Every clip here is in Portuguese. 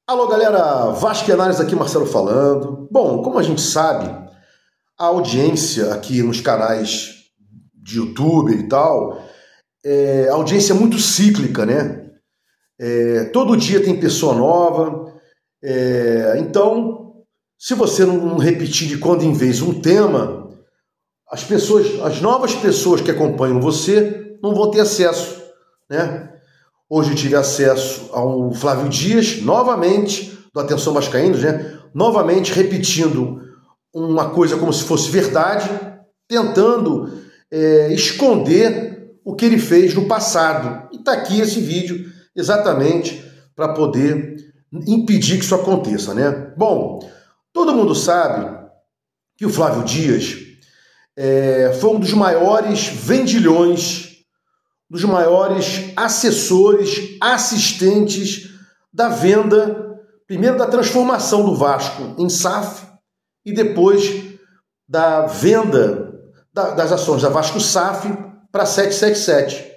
Alô galera, Vasquenares aqui, Marcelo falando. Bom, como a gente sabe, a audiência aqui nos canais de YouTube e tal, a audiência é muito cíclica, né? Todo dia tem pessoa nova, então se você não repetir de quando em vez um tema, as novas pessoas que acompanham você não vão ter acesso, né? Hoje eu tive acesso ao Flávio Dias, novamente, do Atenção Vascaínos, né? Novamente repetindo uma coisa como se fosse verdade, tentando esconder o que ele fez no passado. E está aqui esse vídeo exatamente para poder impedir que isso aconteça, né? Bom, todo mundo sabe que o Flávio Dias foi um dos maiores vendilhões, dos maiores assessores, assistentes da venda, primeiro da transformação do Vasco em SAF e depois da venda das ações da Vasco SAF para 777.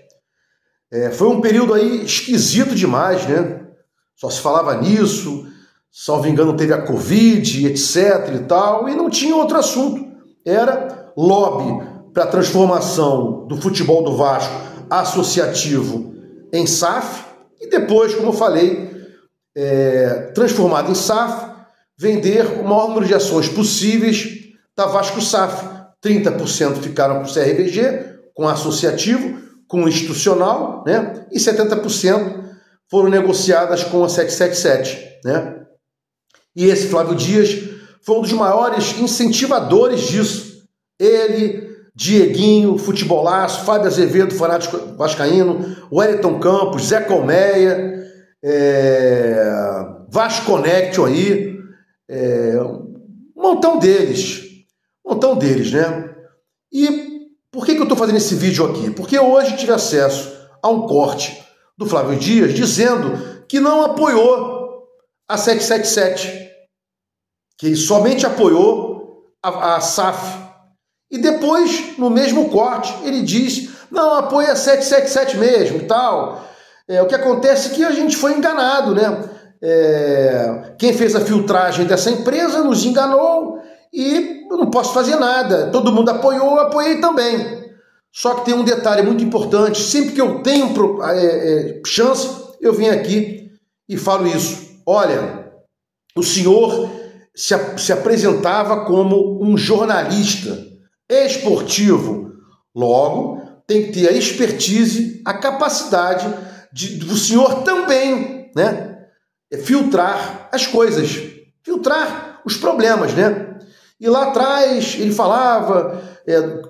Foi um período aí esquisito demais, né? Só se falava nisso, salvo engano teve a Covid, etc e tal, e não tinha outro assunto. Era lobby para a transformação do futebol do Vasco associativo em SAF e depois, como eu falei, transformado em SAF, vender o maior número de ações possíveis da Vasco SAF. 30% ficaram com o CRVG, com associativo, com institucional, né? E 70% foram negociadas com a 777, né? E esse Flávio Dias foi um dos maiores incentivadores disso. Ele, Dieguinho, futebolaço, Fábio Azevedo, fanático vascaíno, Wellington Campos, Zé Colmeia, Vasconectio aí, um montão deles, né? E por que eu estou fazendo esse vídeo aqui? Porque hoje tive acesso a um corte do Flávio Dias dizendo que não apoiou a 777, que somente apoiou a SAF. E depois, no mesmo corte, ele diz, não, apoia 777 mesmo e tal. O que acontece é que a gente foi enganado, né? Quem fez a filtragem dessa empresa nos enganou e eu não posso fazer nada. Todo mundo apoiou, eu apoiei também. Só que tem um detalhe muito importante, sempre que eu tenho chance, eu venho aqui e falo isso. Olha, o senhor se apresentava como um jornalista esportivo, logo tem que ter a expertise, a capacidade do senhor também, né, filtrar as coisas, filtrar os problemas, né? E lá atrás ele falava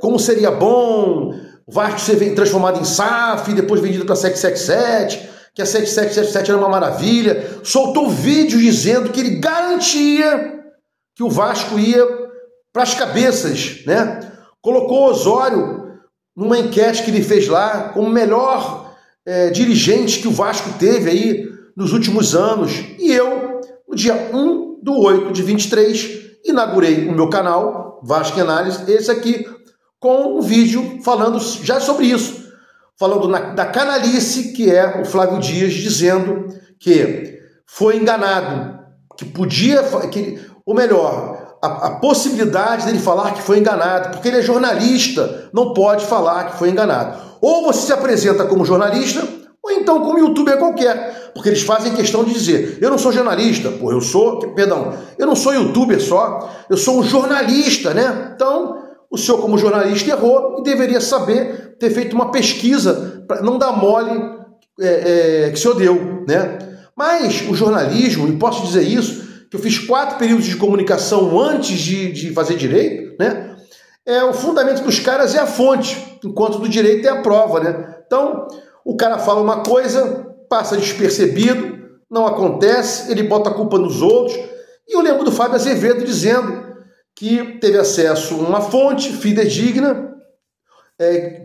como seria bom o Vasco ser transformado em SAF, depois vendido para 777, que a 7777 era uma maravilha, soltou vídeos dizendo que ele garantia que o Vasco ia para as cabeças, né? Colocou o Osório numa enquete que ele fez lá como o melhor dirigente que o Vasco teve aí nos últimos anos. E eu, no dia 1/8/23, inaugurei o meu canal, Vasquenares, esse aqui, com um vídeo falando já sobre isso. Falando da canalice que é o Flávio Dias, dizendo que foi enganado, que podia, ou melhor, a possibilidade dele falar que foi enganado, porque ele é jornalista, não pode falar que foi enganado. Ou você se apresenta como jornalista, ou então como youtuber qualquer, porque eles fazem questão de dizer, eu não sou jornalista, eu não sou youtuber só, eu sou um jornalista, né? Então, o senhor como jornalista errou e deveria saber, ter feito uma pesquisa, para não dar mole que o senhor deu, né? Mas o jornalismo, e posso dizer isso, que eu fiz 4 períodos de comunicação antes de fazer direito, né? O fundamento dos caras é a fonte, enquanto do direito é a prova, né? Então, o cara fala uma coisa, passa despercebido, não acontece, ele bota a culpa nos outros. E eu lembro do Fábio Azevedo dizendo que teve acesso a uma fonte fidedigna,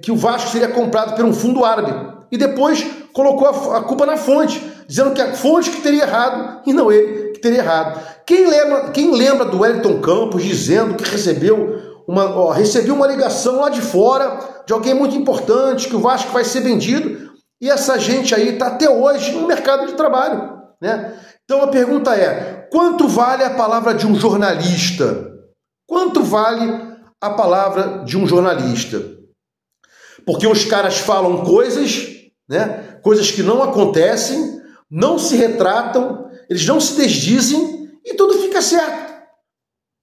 que o Vasco seria comprado por um fundo árabe. E depois colocou a culpa na fonte, dizendo que a fonte que teria errado e não ele que teria errado. Quem lembra do Wellington Campos dizendo que recebeu uma ligação lá de fora de alguém muito importante, que o Vasco vai ser vendido, e essa gente aí está até hoje no mercado de trabalho. né? Então a pergunta é, quanto vale a palavra de um jornalista? Quanto vale a palavra de um jornalista? Porque os caras falam coisas, né? Coisas que não acontecem, não se retratam, eles não se desdizem e tudo fica certo.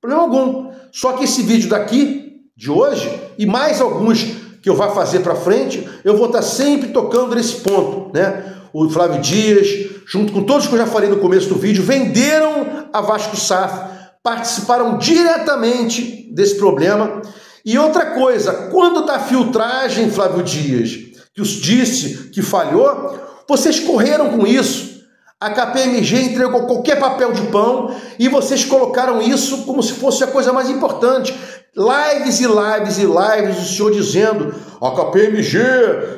Problema algum. Só que esse vídeo daqui, de hoje, e mais alguns que eu vou fazer para frente, eu vou estar sempre tocando nesse ponto, né? O Flávio Dias, junto com todos que eu já falei no começo do vídeo, venderam a Vasco SAF, participaram diretamente desse problema. E outra coisa, quando da filtragem, Flávio Dias, que os disse que falhou, vocês correram com isso. A KPMG entregou qualquer papel de pão e vocês colocaram isso como se fosse a coisa mais importante. Lives e lives e lives, o senhor dizendo, a KPMG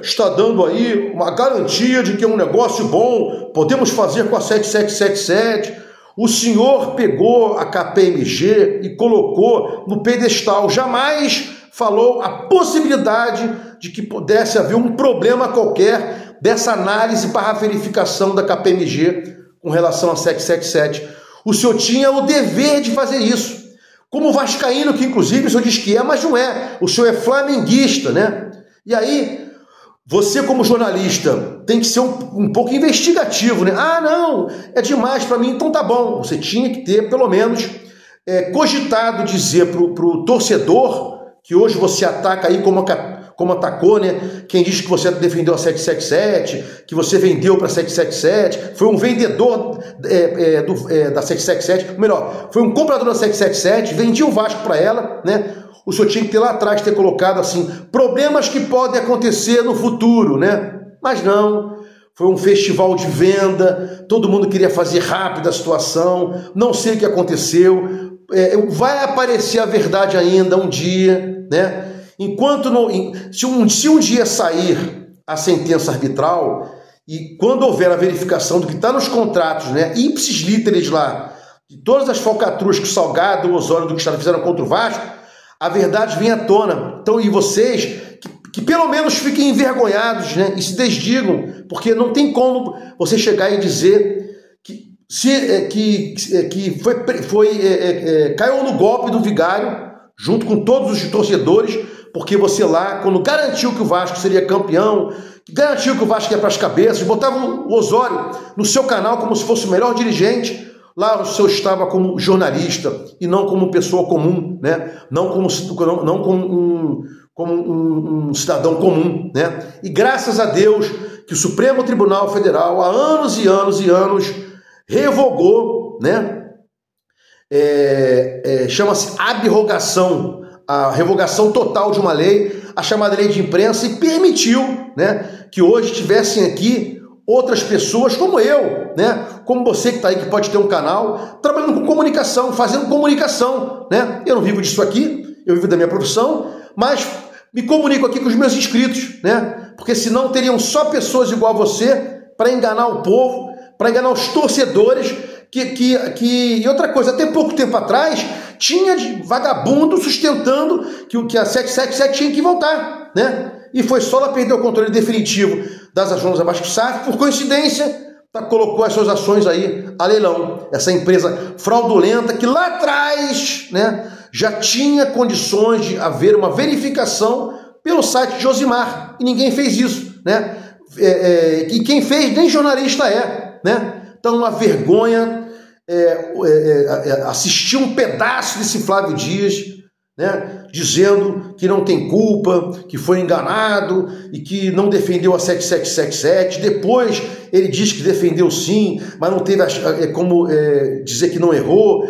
está dando aí uma garantia de que é um negócio bom, podemos fazer com a 7777. O senhor pegou a KPMG e colocou no pedestal, jamais falou a possibilidade de que pudesse haver um problema qualquer dessa análise para a verificação da KPMG com relação a 777. O senhor tinha o dever de fazer isso. Como vascaíno, que inclusive o senhor diz que é, mas não é. O senhor é flamenguista, né? E aí, você como jornalista tem que ser um pouco investigativo, né? Ah, não, é demais para mim, então tá bom. Você tinha que ter, pelo menos, cogitado dizer pro torcedor, que hoje você ataca aí como atacou, né? Quem diz que você defendeu a 777, que você vendeu para a 777, foi um vendedor da 777, melhor, foi um comprador da 777, vendia o Vasco para ela, né? O senhor tinha que ter lá atrás, ter colocado assim, problemas que podem acontecer no futuro, né? Mas não, foi um festival de venda, todo mundo queria fazer rápido a situação, não sei o que aconteceu, vai aparecer a verdade ainda um dia, né? Enquanto não, se um dia sair a sentença arbitral e quando houver a verificação do que está nos contratos, né, ipsis literis lá, de todas as falcatruas que o Salgado, o Osório do que fizeram contra o Vasco, a verdade vem à tona. Então, e vocês que pelo menos fiquem envergonhados, né, e se desdigam, porque não tem como você chegar e dizer que caiu no golpe do Vigário, junto com todos os torcedores, porque você lá, quando garantiu que o Vasco seria campeão, garantiu que o Vasco ia para as cabeças, botava o Osório no seu canal como se fosse o melhor dirigente, lá o senhor estava como jornalista e não como pessoa comum, né? Não como um cidadão comum, né? E graças a Deus que o Supremo Tribunal Federal, há anos e anos e anos, revogou, né? Chama-se abrogação, a revogação total de uma lei, a chamada lei de imprensa, e permitiu, né, que hoje tivessem aqui outras pessoas como eu, né, como você que está aí, que pode ter um canal, trabalhando com comunicação, fazendo comunicação, né? Eu não vivo disso aqui, eu vivo da minha profissão, mas me comunico aqui com os meus inscritos, né? Porque senão teriam só pessoas igual a você para enganar o povo, para enganar os torcedores, e outra coisa, até pouco tempo atrás, tinha de vagabundo sustentando que a 777 tinha que voltar, né? E foi só ela perder o controle definitivo das ações da Vasco SAF, por coincidência, colocou as suas ações aí a leilão. Essa empresa fraudulenta que lá atrás, né, já tinha condições de haver uma verificação pelo site de Josimar, e ninguém fez isso, né? E quem fez nem jornalista né? Então, uma vergonha assistir um pedaço desse Flávio Dias, né, dizendo que não tem culpa, que foi enganado e que não defendeu a 7777. Depois ele diz que defendeu sim, mas não teve como dizer que não errou.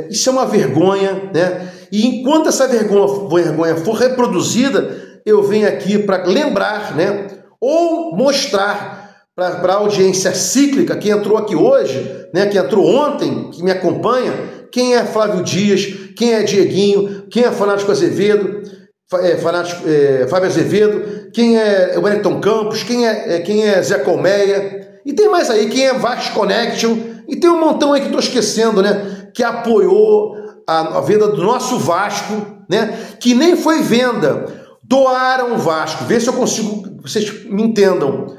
Isso é uma vergonha, né? E enquanto essa vergonha for reproduzida, eu venho aqui para lembrar, né, ou mostrar para a audiência cíclica que entrou aqui hoje, né, que entrou ontem, que me acompanha, quem é Flávio Dias, quem é Dieguinho, quem é Fanático Azevedo, Fábio Azevedo, quem é Wellington Campos, quem é Zé Colmeia, e tem mais aí, quem é Vasco Connection, e tem um montão aí que estou esquecendo, né, que apoiou a venda do nosso Vasco, né, que nem foi venda, doaram o Vasco, vê se eu consigo, vocês me entendam.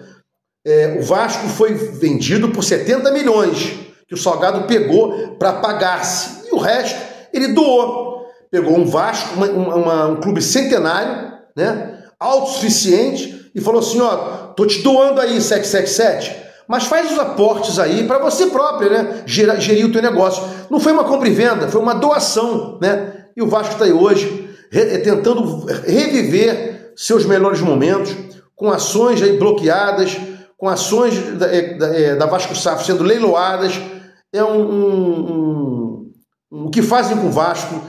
o Vasco foi vendido por 70 milhões, que o Salgado pegou para pagar-se. E o resto ele doou. Pegou um Vasco, um clube centenário, né, autossuficiente, e falou assim, ó, tô te doando aí 777, mas faz os aportes aí para você próprio, né, gerir o teu negócio. Não foi uma compra e venda, foi uma doação, né? E o Vasco está aí hoje tentando reviver seus melhores momentos, com ações aí bloqueadas, com ações da Vasco SAF sendo leiloadas. O que fazem com o Vasco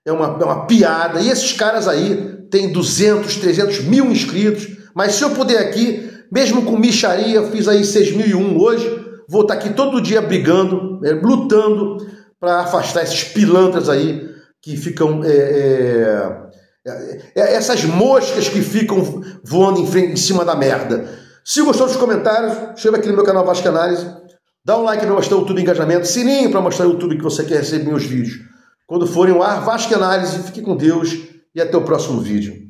é uma piada. E esses caras aí têm 200, 300 mil inscritos. Mas se eu puder aqui, mesmo com micharia, fiz aí 6.001 hoje, vou estar aqui todo dia brigando, lutando para afastar esses pilantras aí que ficam... essas moscas que ficam voando em cima da merda. Se gostou dos comentários, chega aqui no meu canal Vasco Análise, dá um like para mostrar o YouTube engajamento, sininho para mostrar o YouTube que você quer receber meus vídeos. Quando forem ao ar, Vasco Análise, fique com Deus e até o próximo vídeo.